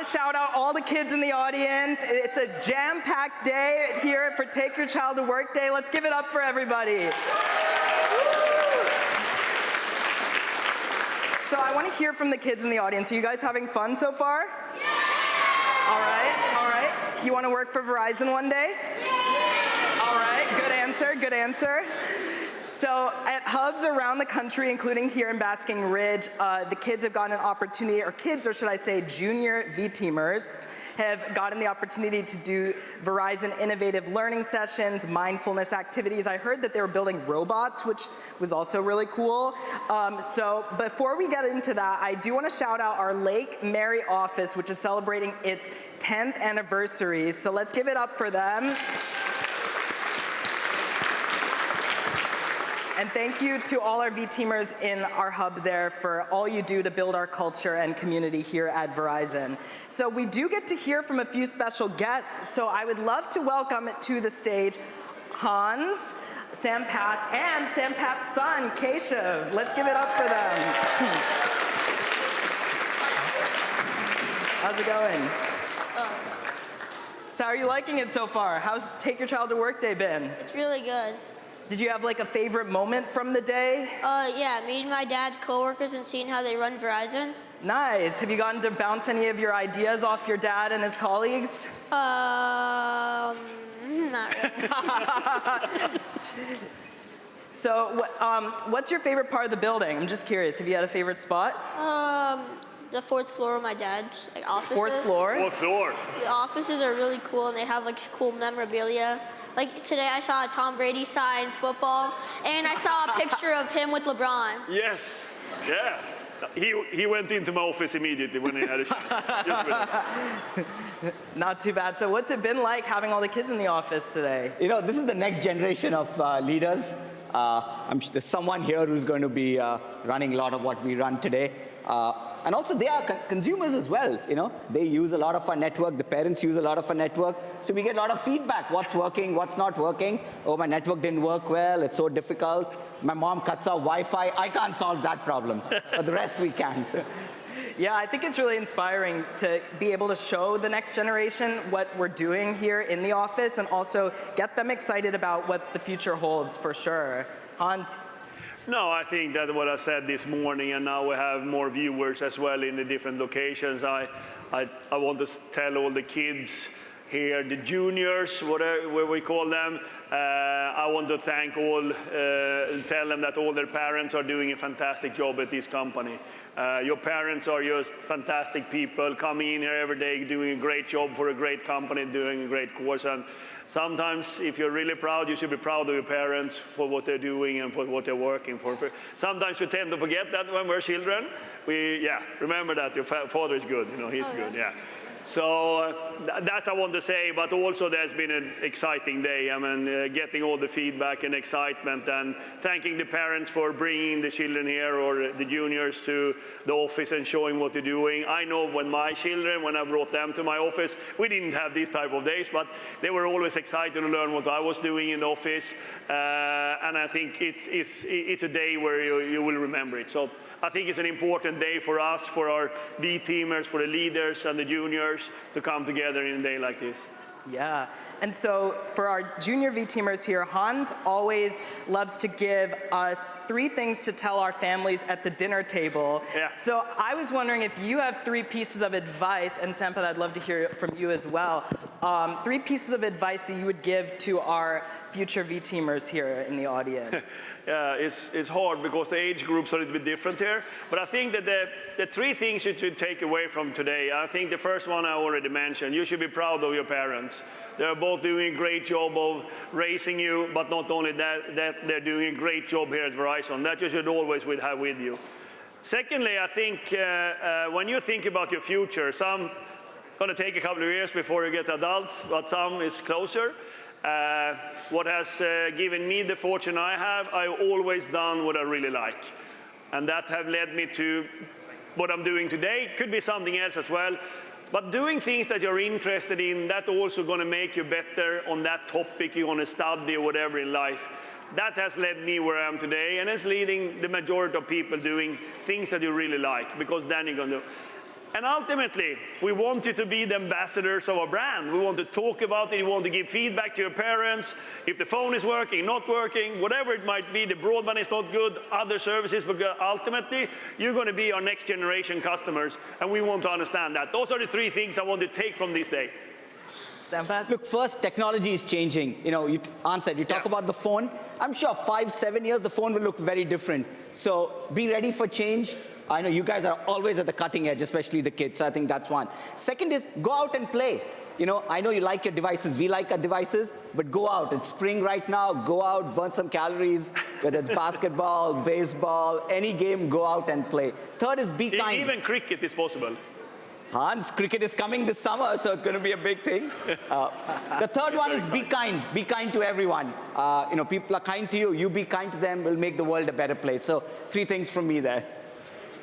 to shout out all the kids in the audience. It's a jam-packed day here for Take Your Child to Work Day. Let's give it up for everybody. So I want to hear from the kids in the audience. Are you guys having fun so far? Yeah! All right. You want to work for Verizon one day? Yeah! All right, good answer. So at hubs around the country, including here in Basking Ridge, the kids have gotten an opportunity, or should I say junior V-teamers, have gotten the opportunity to do Verizon innovative learning sessions, mindfulness activities. I heard that they were building robots, which was also really cool. So before we get into that, I do want to shout out our Lake Mary office, which is celebrating its 10th anniversary. So let's give it up for them. And thank you to all our V-teamers in our hub there for all you do to build our culture and community here at Verizon. So we do get to hear from a few special guests, so I would love to welcome to the stage Hans, Sampath, and Sampath's son, Keshav. Let's give it up for them. How's it going? So how are you liking it so far? How's Take Your Child to Work Day been? It's really good. Did you have like a favorite moment from the day? Yeah, meeting my dad's coworkers and seeing how they run Verizon. Nice. Have you gotten to bounce any of your ideas off your dad and his colleagues? Not really. So, what's your favorite part of the building? I'm just curious. Have you had a favorite spot? The fourth floor of my dad's offices. Fourth floor? Fourth floor. The offices are really cool and they have cool memorabilia. Like today I saw a Tom Brady signed football and I saw a picture of him with LeBron. Yes, yeah. He went into my office immediately when he had a shot. Not too bad. So what's it been like having all the kids in the office today? You know, this is the next generation of leaders. There's someone here who's going to be running a lot of what we run today. And also they are consumers as well, you know. They use a lot of our network, the parents use a lot of our network, so we get a lot of feedback, what's working, what's not working. Oh, my network didn't work well, it's so difficult. My mom cuts off Wi-Fi, I can't solve that problem, but the rest we can. So. Yeah, I think it's really inspiring to be able to show the next generation what we're doing here in the office and also get them excited about what the future holds for sure. Hans? No, I think that what I said this morning, and now we have more viewers as well in the different locations. I want to tell all the kids here, the juniors, whatever we call them, I want to thank all, tell them that all their parents are doing a fantastic job at this company. Your parents are just fantastic people coming in here every day, doing a great job for a great company, doing a great course. And sometimes, if you're really proud, you should be proud of your parents for what they're doing and for what they're working for. Sometimes we tend to forget that when we're children. Remember that your father is good, you know, he's good, yeah. So that's I want to say, but also there's been an exciting day. I mean, getting all the feedback and excitement and thanking the parents for bringing the children here or the juniors to the office and showing what they're doing. I know when my children, when I brought them to my office, we didn't have these type of days, but they were always excited to learn what I was doing in the office. And I think it's a day where you will remember it. So I think it's an important day for us, for our V-teamers, for the leaders and the juniors to come together in a day like this. Yeah, and so for our junior V-teamers here, Hans always loves to give us 3 things to tell our families at the dinner table. Yeah. So I was wondering if you have 3 pieces of advice, and Sampath, I'd love to hear it from you as well, 3 pieces of advice that you would give to our future V-teamers here in the audience. Yeah, it's hard because the age groups are a little bit different here. But I think that the 3 things you should take away from today, I think the first one I already mentioned, you should be proud of your parents. They're both doing a great job of raising you, but not only that they're doing a great job here at Verizon. That you should always have with you. Secondly, I think when you think about your future, some going to take a couple of years before you get adults, but some is closer. What has given me the fortune I have, I've always done what I really like. And that have led me to what I'm doing today. Could be something else as well. But doing things that you're interested in, that's also going to make you better on that topic you're going to study or whatever in life. That has led me where I am today, and it's leading the majority of people doing things that you really like, because then you're going to. And ultimately, we want you to be the ambassadors of our brand. We want to talk about it. We want to give feedback to your parents. If the phone is working, not working, whatever it might be, the broadband is not good, other services, because ultimately, you're going to be our next generation customers, and we want to understand that. Those are the three things I want to take from this day. Sampath? Look, first, technology is changing. You know, you answered, you talk about the phone. I'm sure 5, 7 years, the phone will look very different. So be ready for change. I know you guys are always at the cutting edge, especially the kids, so I think that's one. Second is go out and play. You know, I know you like your devices, we like our devices, but go out. It's spring right now, go out, burn some calories, whether it's basketball, baseball, any game, go out and play. Third is be kind. Even cricket is possible. Hans, cricket is coming this summer, so it's going to be a big thing. The third one is be kind. Be kind to everyone. You know, people are kind to you. You be kind to them. We'll make the world a better place. So 3 things from me there.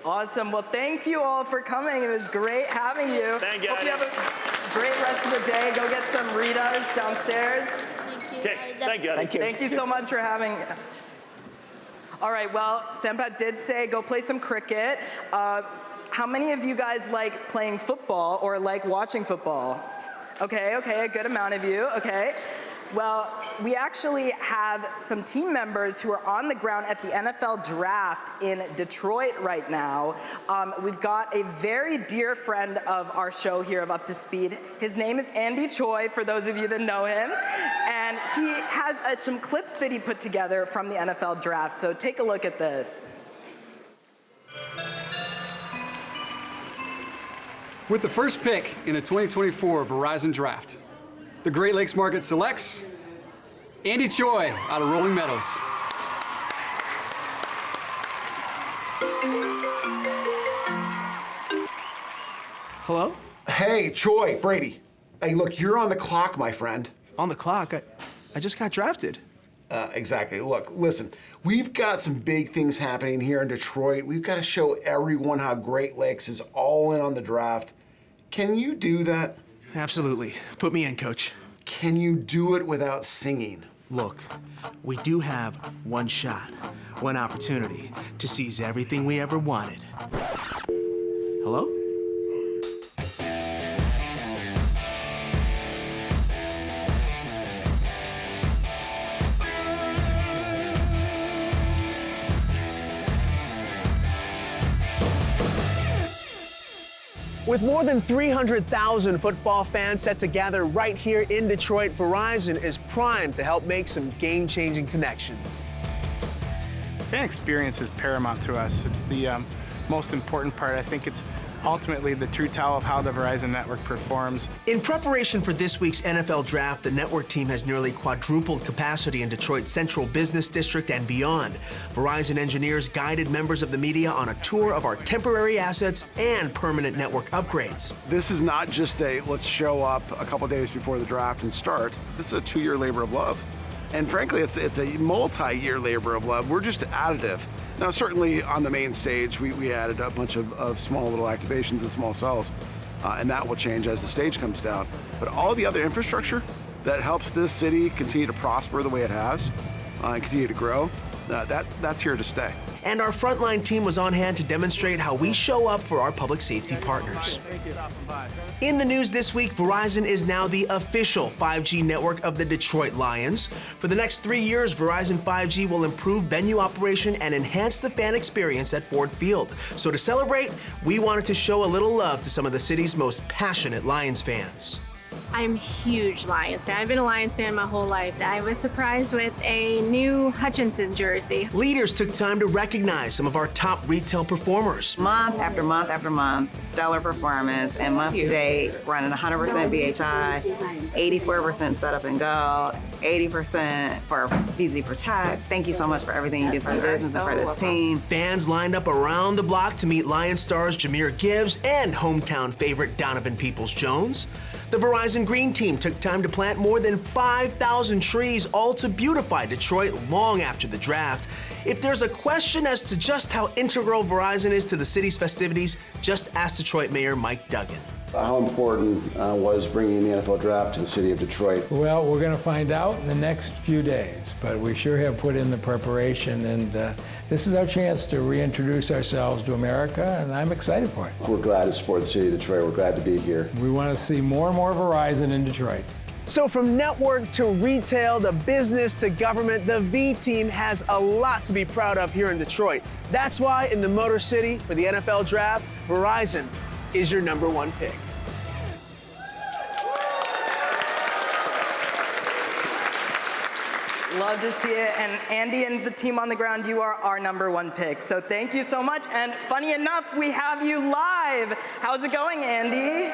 Awesome. Well, thank you all for coming. It was great having you. Thank you. Hope you have a great rest of the day. Go get some Ritas downstairs. Thank you. Okay, thank you. Thank you. Thank you so much for having. All right. Well, Sampath did say go play some cricket. How many of you guys like playing football or like watching football? Okay, a good amount of you, okay. Well, we actually have some team members who are on the ground at the NFL draft in Detroit right now. We've got a very dear friend of our show here of Up to Speed. His name is Andy Choi, for those of you that know him. And he has some clips that he put together from the NFL draft, so take a look at this. With the first pick in the 2024 Verizon Draft, the Great Lakes Market selects Andy Choi out of Rolling Meadows. Hello? Hey, Choi, Brady. Hey, look, you're on the clock, my friend. On the clock? I just got drafted. Exactly. Look, listen, we've got some big things happening here in Detroit. We've got to show everyone how Great Lakes is all in on the draft. Can you do that? Absolutely. Put me in, coach. Can you do it without singing? Look, we do have one shot, one opportunity to seize everything we ever wanted. Hello? With more than 300,000 football fans set to gather right here in Detroit, Verizon is primed to help make some game-changing connections. Fan experience is paramount to us. It's the most important part. I think it's ultimately the true tell of how the Verizon network performs. In preparation for this week's NFL Draft, the network team has nearly quadrupled capacity in Detroit's Central Business District and beyond. Verizon engineers guided members of the media on a tour of our temporary assets and permanent network upgrades. This is not just a let's show up a couple days before the draft and start. This is a 2-year labor of love. And frankly, it's a multi-year labor of love. We're just additive. Now, certainly on the main stage, we added a bunch of small little activations and small cells, and that will change as the stage comes down. But all the other infrastructure that helps this city continue to prosper the way it has and continue to grow, that's here to stay. And our frontline team was on hand to demonstrate how we show up for our public safety partners. In the news this week, Verizon is now the official 5G network of the Detroit Lions. For the next 3 years, Verizon 5G will improve venue operation and enhance the fan experience at Ford Field. So to celebrate, we wanted to show a little love to some of the city's most passionate Lions fans. I'm a huge Lions fan. I've been a Lions fan my whole life. I was surprised with a new Hutchinson jersey. Leaders took time to recognize some of our top retail performers. Month after month after month, stellar performance, and month to date, running 100% VHI, 84% setup and go, 80% for BZ Protect. Thank you so much for everything you do for the business and for this team. Fans lined up around the block to meet Lions stars Jameer Gibbs and hometown favorite Donovan Peoples-Jones. The Verizon Green Team took time to plant more than 5,000 trees, all to beautify Detroit long after the draft. If there's a question as to just how integral Verizon is to the city's festivities, just ask Detroit Mayor Mike Duggan. How important was bringing the NFL draft to the city of Detroit? Well, we're going to find out in the next few days, but we sure have put in the preparation, and this is our chance to reintroduce ourselves to America, and I'm excited for it. We're glad to support the city of Detroit. We're glad to be here. We want to see more and more Verizon in Detroit. So from network to retail to business to government, the V team has a lot to be proud of here in Detroit. That's why in the Motor City for the NFL draft, Verizon is your #1 pick. Love to see it. And Andy and the team on the ground, you are our #1 pick. So thank you so much. And funny enough, we have you live. How's it going, Andy?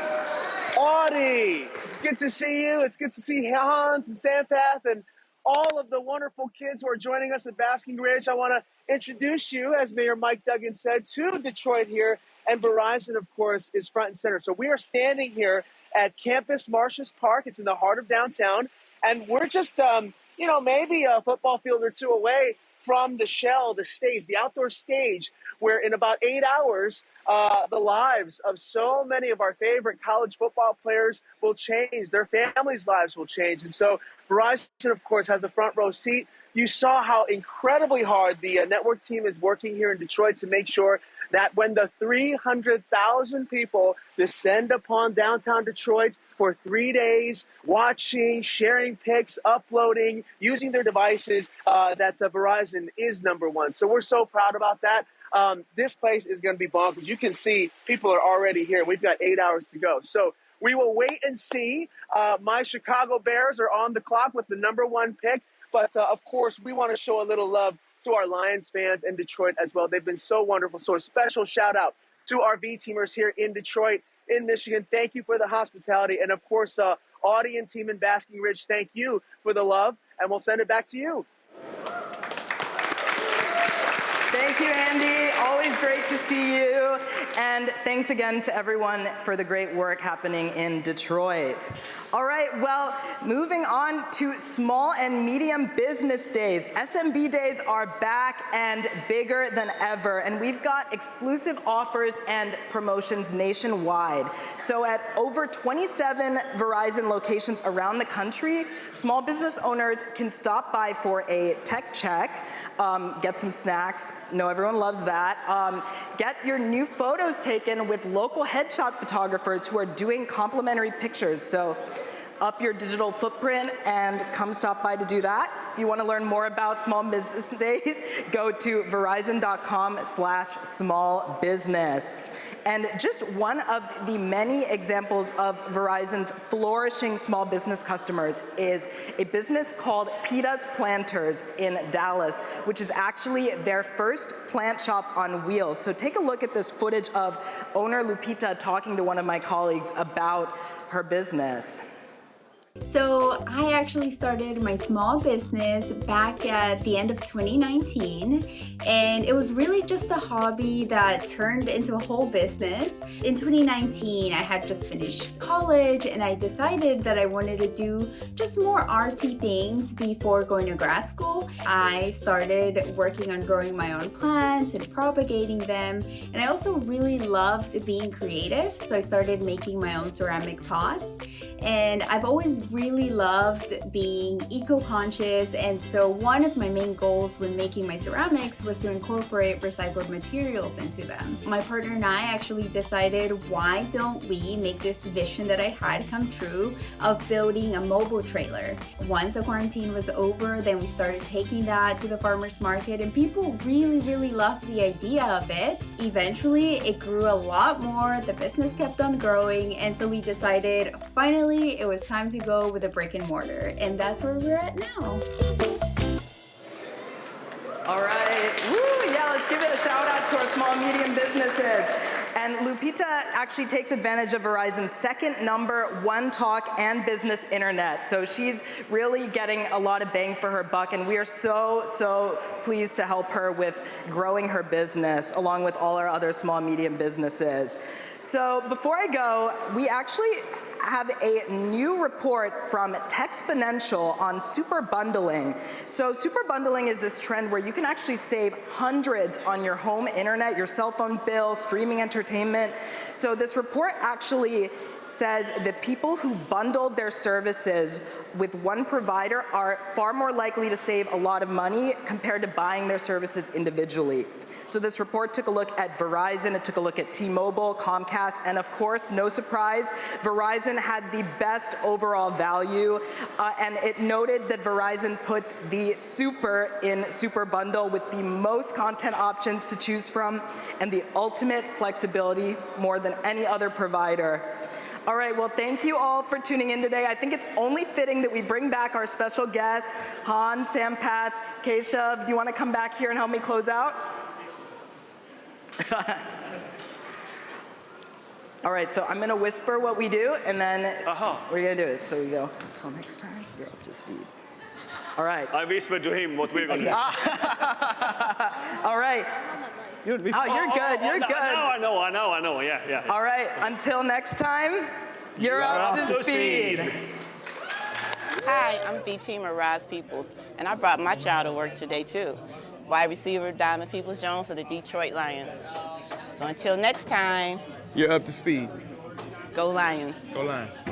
Audie, it's good to see you. It's good to see Hans and Sampath and all of the wonderful kids who are joining us at Basking Ridge. I want to introduce you, as Mayor Mike Duggan said, to Detroit here. And Verizon, of course, is front and center. So we are standing here at Campus Martius Park. It's in the heart of downtown. And we're just, maybe a football field or two away from the shell, the stage, the outdoor stage, where in about 8 hours, the lives of so many of our favorite college football players will change. Their families' lives will change. And so Verizon, of course, has a front row seat. You saw how incredibly hard the network team is working here in Detroit to make sure that when the 300,000 people descend upon downtown Detroit for 3 days, watching, sharing pics, uploading, using their devices, that Verizon is #1. So we're so proud about that. This place is going to be bonkers. You can see people are already here. We've got 8 hours to go. So we will wait and see. My Chicago Bears are on the clock with the #1 pick. But, of course, we want to show a little love to our Lions fans in Detroit as well. They've been so wonderful. So a special shout out to our V-teamers here in Detroit, in Michigan. Thank you for the hospitality. And, of course, Audie and team in Basking Ridge, thank you for the love. And we'll send it back to you. Thank you, Andy. Always great to see you. And thanks again to everyone for the great work happening in Detroit. All right, well, moving on to small and medium business days. SMB days are back and bigger than ever, and we've got exclusive offers and promotions nationwide. So at over 27 Verizon locations around the country, small business owners can stop by for a tech check, get some snacks. No, everyone loves that. Get your new photos taken with local headshot photographers who are doing complimentary pictures. So up your digital footprint and come stop by to do that. If you want to learn more about small business days, go to verizon.com/smallbusiness. And just one of the many examples of Verizon's flourishing small business customers is a business called Pita's Planters in Dallas, which is actually their first plant shop on wheels. So take a look at this footage of owner Lupita talking to one of my colleagues about her business. So I actually started my small business back at the end of 2019, and it was really just a hobby that turned into a whole business. In 2019, I had just finished college, and I decided that I wanted to do just more artsy things before going to grad school. I started working on growing my own plants and propagating them, and I also really loved being creative, so I started making my own ceramic pots. And I've always really loved being eco-conscious, and so one of my main goals when making my ceramics was to incorporate recycled materials into them. My partner and I actually decided, why don't we make this vision that I had come true of building a mobile trailer. Once the quarantine was over, then we started taking that to the farmers market, and people really loved the idea of it. Eventually it grew a lot more, the business kept on growing, and so we decided finally it was time to go with a brick and mortar, and that's where we're at now. All right, woo, yeah, let's give it a shout out to our small and medium businesses. And Lupita actually takes advantage of Verizon's second #1 talk and business internet. So she's really getting a lot of bang for her buck, and we are so pleased to help her with growing her business along with all our other small and medium businesses. So before I go, we actually have a new report from Texponential on super bundling. So super bundling is this trend where you can actually save hundreds on your home internet, your cell phone bill, streaming entertainment. So this report actually says that people who bundled their services with one provider are far more likely to save a lot of money compared to buying their services individually. So this report took a look at Verizon, it took a look at T-Mobile, Comcast, and of course, no surprise, Verizon had the best overall value, and it noted that Verizon puts the super in Super Bundle with the most content options to choose from and the ultimate flexibility more than any other provider. All right, well, thank you all for tuning in today. I think it's only fitting that we bring back our special guests, Hans, Sampath, Keshav. Do you want to come back here and help me close out? All right, so I'm going to whisper what we do, and then we're going to do it. So we go, until next time, you're up to speed. All right. I whispered to him what we're going to do. All right. Oh, you're good, you're good. I know, yeah. All right, until next time, you're up to speed. Hi, I'm BT Miraz Peoples, and I brought my child to work today too. Wide receiver Diamond Peoples-Jones for the Detroit Lions. So until next time, You're up to speed. go Lions. Go Lions.